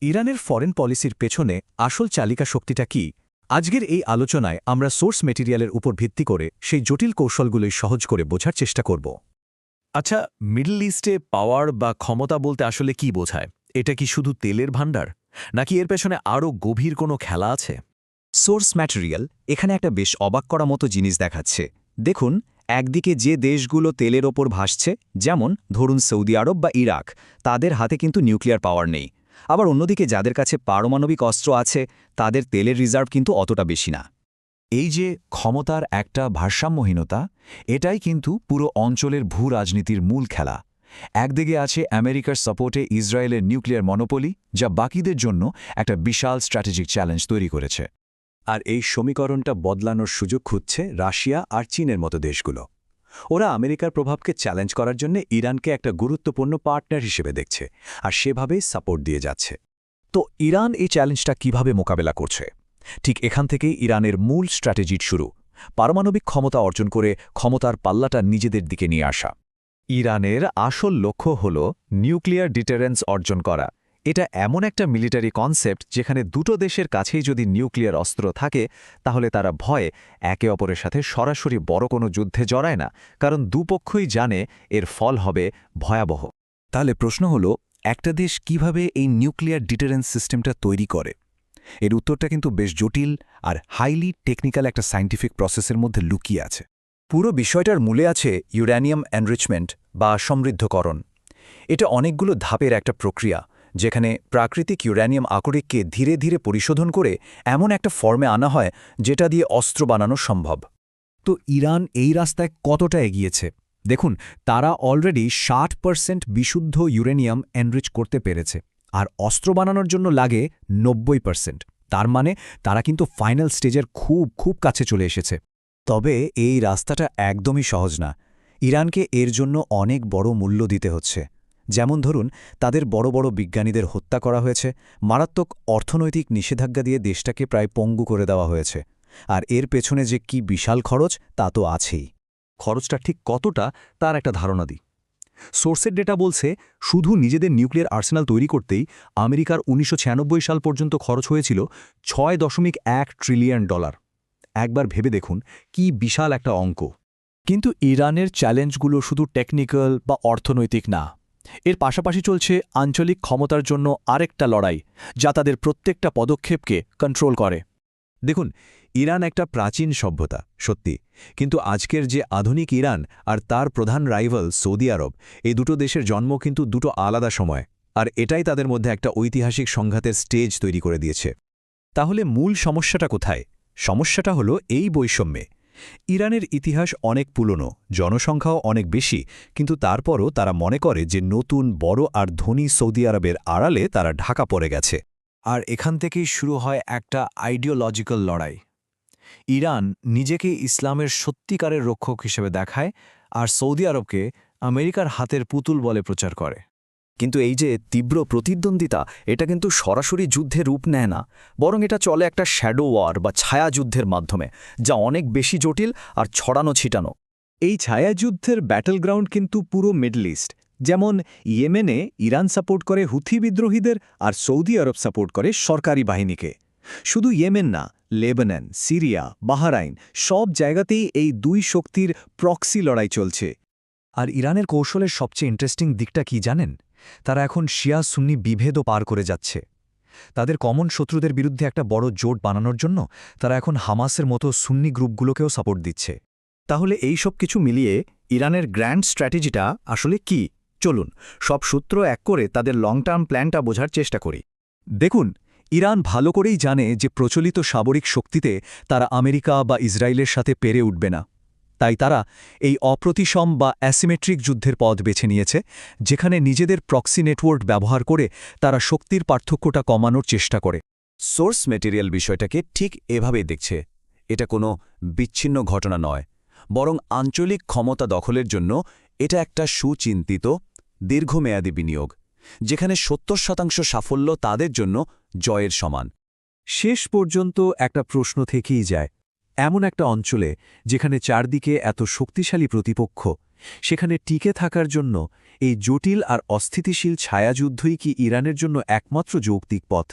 ইরানের ফরেন পলিসির পেছনে আসল চালিকা শক্তিটা কি? আজকের এই আলোচনায় আমরা সোর্স মেটেরিয়ালের উপর ভিত্তি করে সেই জটিল কৌশলগুলোই সহজ করে বোঝার চেষ্টা করব। আচ্ছা, মিডল ইস্টে পাওয়ার বা ক্ষমতা বলতে আসলে কি বোঝায়? এটা কি শুধু তেলের ভাণ্ডার, নাকি এর পেছনে আরও গভীর কোনো খেলা আছে? সোর্স ম্যাটেরিয়াল এখানে একটা বেশ অবাক করা মতো জিনিস দেখাচ্ছে। দেখুন, একদিকে যে দেশগুলো তেলের ওপর ভাসছে, যেমন ধরুন সৌদি আরব বা ইরাক, তাদের হাতে কিন্তু নিউক্লিয়ার পাওয়ার নেই। আবার অন্যদিকে যাদের কাছে পারমাণবিক অস্ত্র আছে, তাদের তেলের রিজার্ভ কিন্তু অতটা বেশি না। এই যে ক্ষমতার একটা ভারসাম্যহীনতা, এটাই কিন্তু পুরো অঞ্চলের ভূ রাজনীতির মূল খেলা। একদিকে আছে আমেরিকার সাপোর্টে ইসরায়েলের নিউক্লিয়ার মনোপলি, যা বাকিদের জন্য একটা বিশাল স্ট্র্যাটেজিক চ্যালেঞ্জ তৈরি করেছে। আর এই সমীকরণটা বদলানোর সুযোগ খুঁজছে রাশিয়া আর চীনের মতো দেশগুলো। ওরা আমেরিকার প্রভাবকে চ্যালেঞ্জ করার জন্য ইরানকে একটা গুরুত্বপূর্ণ পার্টনার হিসেবে দেখছে, আর সেভাবেই সাপোর্ট দিয়ে যাচ্ছে। তো ইরান এই চ্যালেঞ্জটা কিভাবে মোকাবেলা করছে? ঠিক এখান থেকেই ইরানের মূল স্ট্র্যাটেজির শুরু, পারমাণবিক ক্ষমতা অর্জন করে ক্ষমতার পাল্লাটা নিজেদের দিকে নিয়ে আসা। ইরানের আসল লক্ষ্য হল নিউক্লিয়ার ডিটারেন্স অর্জন করা। এটা এমন একটা মিলিটারি কনসেপ্ট যেখানে দুটো দেশের কাছেই যদি নিউক্লিয়ার অস্ত্র থাকে, তাহলে তারা ভয়ে একে অপরের সাথে সরাসরি বড় কোনো যুদ্ধে জড়ায় না, কারণ দুপক্ষই জানে এর ফল হবে ভয়াবহ। তাহলে প্রশ্ন হলো, একটা দেশ কিভাবে এই নিউক্লিয়ার ডিটারেন্স সিস্টেমটা তৈরি করে? এর উত্তরটা কিন্তু বেশ জটিল আর হাইলি টেকনিক্যাল একটা সায়েন্টিফিক প্রসেসের মধ্যে লুকিয়ে আছে। পুরো বিষয়টার মূলে আছে ইউরেনিয়াম এনরিচমেন্ট বা সমৃদ্ধকরণ। এটা অনেকগুলো ধাপের একটা প্রক্রিয়া, যেখানে প্রাকৃতিক ইউরেনিয়াম আকরিককে ধীরে ধীরে পরিশোধন করে এমন একটা ফর্মে আনা হয় যেটা দিয়ে অস্ত্র বানানো সম্ভব। তো ইরান এই রাস্তায় কতটা এগিয়েছে? দেখুন, তারা অলরেডি 60% বিশুদ্ধ ইউরেনিয়াম এনরিচ করতে পেরেছে, আর অস্ত্র বানানোর জন্য লাগে 90%। তার মানে তারা কিন্তু ফাইনাল স্টেজের খুব খুব কাছে চলে এসেছে। তবে এই রাস্তাটা একদমই সহজ না। ইরানকে এর জন্য অনেক বড় মূল্য দিতে হচ্ছে। যেমন ধরুন, তাদের বড় বড় বিজ্ঞানীদের হত্যা করা হয়েছে, মারাত্মক অর্থনৈতিক নিষেধাজ্ঞা দিয়ে দেশটাকে প্রায় পঙ্গু করে দেওয়া হয়েছে। আর এর পেছনে যে কি বিশাল খরচ, তা তো আছেই। খরচটা ঠিক কতটা তার একটা ধারণা দিই। সোর্সের ডেটা বলছে, শুধু নিজেদের নিউক্লিয়ার আর্সেনাল তৈরি করতেই আমেরিকার ১৯৯৬ সাল পর্যন্ত খরচ হয়েছিল $৬.১ ট্রিলিয়ন। একবার ভেবে দেখুন, কি বিশাল একটা অঙ্ক। কিন্তু ইরানের চ্যালেঞ্জগুলো শুধু টেকনিক্যাল বা অর্থনৈতিক না। এর পাশাপাশি চলছে আঞ্চলিক ক্ষমতার জন্য আরেকটা লড়াই, যা তাদের প্রত্যেকটা পদক্ষেপকে কন্ট্রোল করে। দেখুন, ইরান একটা প্রাচীন সভ্যতা, সত্যি, কিন্তু আজকের যে আধুনিক ইরান আর তার প্রধান রাইভাল সৌদি আরব, এই দুটো দেশের জন্ম কিন্তু দুটো আলাদা সময়, আর এটাই তাদের মধ্যে একটা ঐতিহাসিক সংঘাতের স্টেজ তৈরি করে দিয়েছে। তাহলে মূল সমস্যাটা কোথায়? সমস্যাটা হলো এই বৈষম্যে। ইরানের ইতিহাস অনেক পুরনো, জনসংখ্যাও অনেক বেশি, কিন্তু তারপরও তারা মনে করে যে নতুন বড় আর ধনী সৌদি আরবের আড়ালে তারা ঢাকা পড়ে গেছে। আর এখান থেকেই শুরু হয় একটা আইডিওলজিক্যাল লড়াই। ইরান নিজেকে ইসলামের সত্যিকারের রক্ষক হিসেবে দেখায়, আর সৌদি আরবকে আমেরিকার হাতের পুতুল বলে প্রচার করে। কিন্তু এই যে তীব্র প্রতিদ্বন্দ্বিতা, এটা কিন্তু সরাসরি যুদ্ধে রূপ নেয় না, বরং এটা চলে একটা শ্যাডো ওয়ার বা ছায়াযুদ্ধের মাধ্যমে, যা অনেক বেশি জটিল আর ছড়ানো ছিটানো। এই ছায়াযুদ্ধের ব্যাটল গ্রাউন্ড কিন্তু পুরো মিডল ইস্ট। যেমন ইয়েমেনে ইরান সাপোর্ট করে হুথি বিদ্রোহীদের, আর সৌদি আরব সাপোর্ট করে সরকারি বাহিনীকে। শুধু ইয়েমেন না, লেবানন, সিরিয়া, বাহরাইন, সব জায়গাতেই এই দুই শক্তির প্রক্সি লড়াই চলছে। আর ইরানের কৌশলের সবচেয়ে ইন্টারেস্টিং দিকটা কি জানেন? তারা এখন শিয়া সুন্নি বিভেদও পার করে যাচ্ছে। তাদের কমন শত্রুদের বিরুদ্ধে একটা বড় জোট বানানোর জন্য তারা এখন হামাসের মতো সুন্নি গ্রুপগুলোকেও সাপোর্ট দিচ্ছে। তাহলে এই সব কিছু মিলিয়ে ইরানের গ্র্যান্ড স্ট্র্যাটেজিটা আসলে কি? চলুন সব সূত্র এক করে তাদের লং টার্ম প্ল্যানটা বোঝার চেষ্টা করি। দেখুন, ইরান ভালো করেই জানে যে প্রচলিত সামরিক শক্তিতে তারা আমেরিকা বা ইসরায়েলের সাথে পেরে উঠবে না। তাই তারা এই অপ্রতিসম বা অ্যাসিমেট্রিক যুদ্ধের পথ বেছে নিয়েছে, যেখানে নিজেদের প্রক্সি নেটওয়ার্ক ব্যবহার করে তারা শক্তির পার্থক্যটা কমানোর চেষ্টা করে। সোর্স মেটেরিয়াল বিষয়টাকে ঠিক এভাবেই দেখছে। এটা কোনো বিচ্ছিন্ন ঘটনা নয়, বরং আঞ্চলিক ক্ষমতা দখলের জন্য এটা একটা সুচিন্তিত, দীর্ঘমেয়াদী বিনিয়োগ, যেখানে ৭০% সাফল্য তাদের জন্য জয়ের সমান। শেষ পর্যন্ত একটা প্রশ্ন থেকেই যায়, এমন একটা অঞ্চলে যেখানে চারদিকে এত শক্তিশালী প্রতিপক্ষ, সেখানে টিকে থাকার জন্য এই জটিল আর অস্থিতিশীল ছায়াযুদ্ধই কি ইরানের জন্য একমাত্র যৌক্তিক পথ?